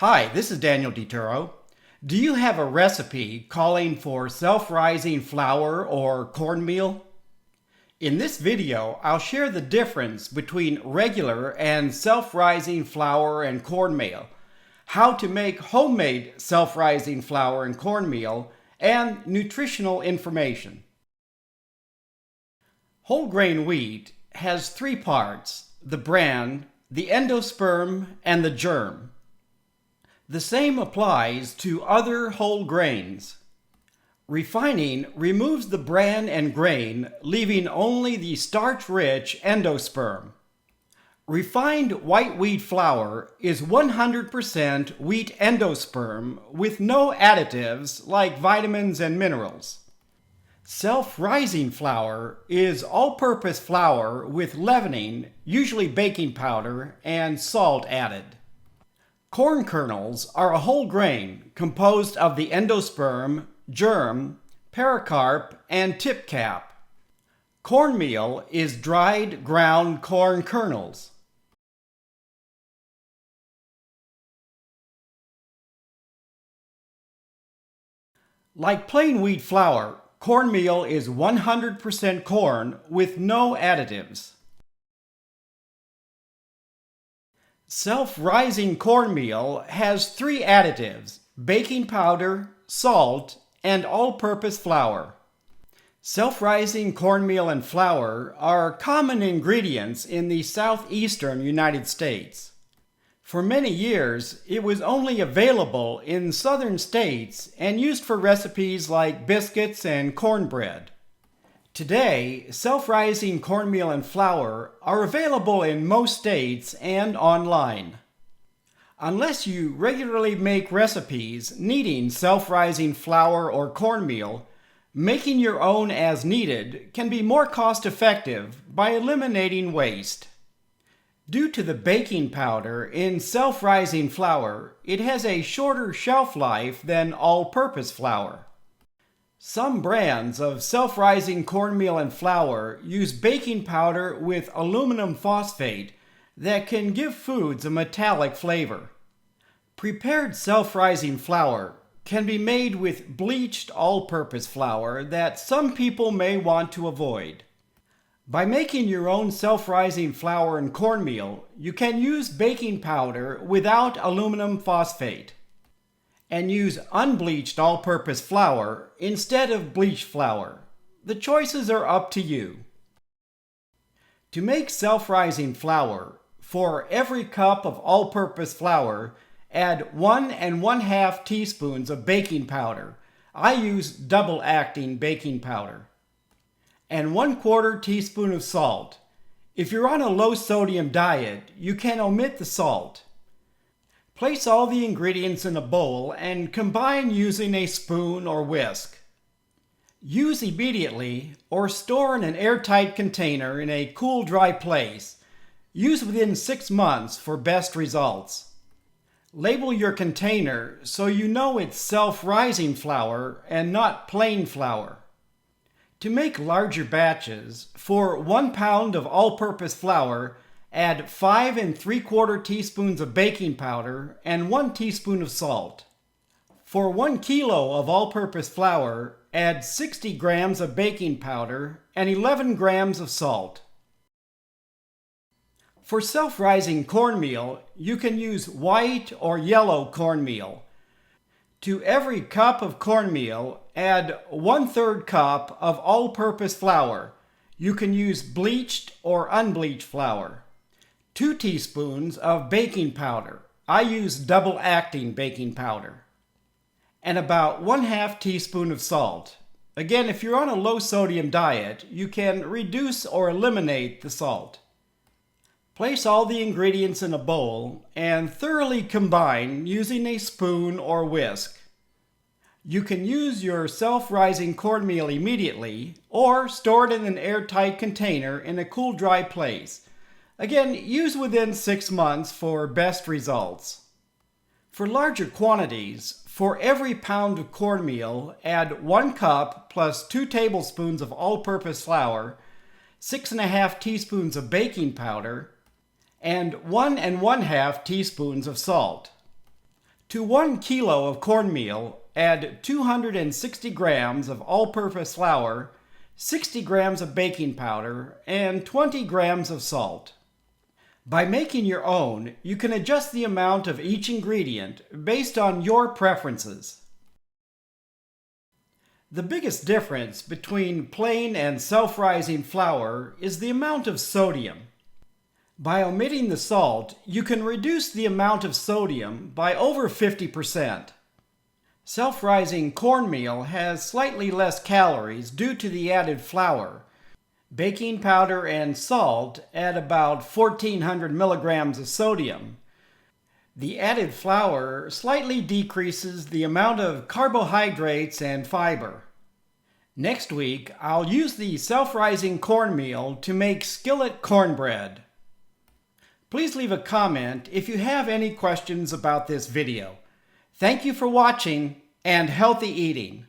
Hi, this is Daniel DiTuro. Do you have a recipe calling for self-rising flour or cornmeal? In this video, I'll share the difference between regular and self-rising flour and cornmeal, how to make homemade self-rising flour and cornmeal, and nutritional information. Whole grain wheat has three parts: the bran, the endosperm, and the germ. The same applies to other whole grains. Refining removes the bran and grain, leaving only the starch-rich endosperm. Refined white wheat flour is 100% wheat endosperm with no additives like vitamins and minerals. Self-rising flour is all-purpose flour with leavening, usually baking powder, and salt added. Corn kernels are a whole grain composed of the endosperm, germ, pericarp, and tip cap. Cornmeal is dried ground corn kernels. Like plain wheat flour, cornmeal is 100% corn with no additives. Self-rising cornmeal has three additives: baking powder, salt, and all-purpose flour. Self-rising cornmeal and flour are common ingredients in the southeastern United States. For many years, it was only available in southern states and used for recipes like biscuits and cornbread. Today, self-rising cornmeal and flour are available in most states and online. Unless you regularly make recipes needing self-rising flour or cornmeal, making your own as needed can be more cost-effective by eliminating waste. Due to the baking powder in self-rising flour, it has a shorter shelf life than all-purpose flour. Some brands of self-rising cornmeal and flour use baking powder with aluminum phosphate that can give foods a metallic flavor. Prepared self-rising flour can be made with bleached all-purpose flour that some people may want to avoid. By making your own self-rising flour and cornmeal, you can use baking powder without aluminum phosphate and use unbleached all-purpose flour instead of bleached flour. The choices are up to you. To make self-rising flour, for every cup of all-purpose flour, add 1 1/2 teaspoons of baking powder. I use double-acting baking powder. And 1/4 teaspoon of salt. If you're on a low-sodium diet, you can omit the salt. Place all the ingredients in a bowl and combine using a spoon or whisk. Use immediately or store in an airtight container in a cool, dry place. Use within 6 months for best results. Label your container so you know it's self-rising flour and not plain flour. To make larger batches, for 1 pound of all-purpose flour, add 5 3/4 teaspoons of baking powder and 1 teaspoon of salt. For 1 kilo of all-purpose flour, add 60 grams of baking powder and 11 grams of salt. For self-rising cornmeal, you can use white or yellow cornmeal. To every cup of cornmeal, add 1/3 cup of all-purpose flour. You can use bleached or unbleached flour. 2 teaspoons of baking powder. I use double-acting baking powder. And about 1/2 teaspoon of salt. Again, if you're on a low-sodium diet, you can reduce or eliminate the salt. Place all the ingredients in a bowl and thoroughly combine using a spoon or whisk. You can use your self-rising cornmeal immediately or store it in an airtight container in a cool, dry place. Again, use within 6 months for best results. For larger quantities, for every pound of cornmeal, add 1 cup plus 2 tablespoons of all-purpose flour, 6 1/2 teaspoons of baking powder, and 1 1/2 teaspoons of salt. To 1 kilo of cornmeal, add 260 grams of all-purpose flour, 60 grams of baking powder, and 20 grams of salt. By making your own, you can adjust the amount of each ingredient based on your preferences. The biggest difference between plain and self-rising flour is the amount of sodium. By omitting the salt, you can reduce the amount of sodium by over 50%. Self-rising cornmeal has slightly less calories due to the added flour. Baking powder and salt add about 1,400 milligrams of sodium. The added flour slightly decreases the amount of carbohydrates and fiber. Next week, I'll use the self-rising cornmeal to make skillet cornbread. Please leave a comment if you have any questions about this video. Thank you for watching and healthy eating.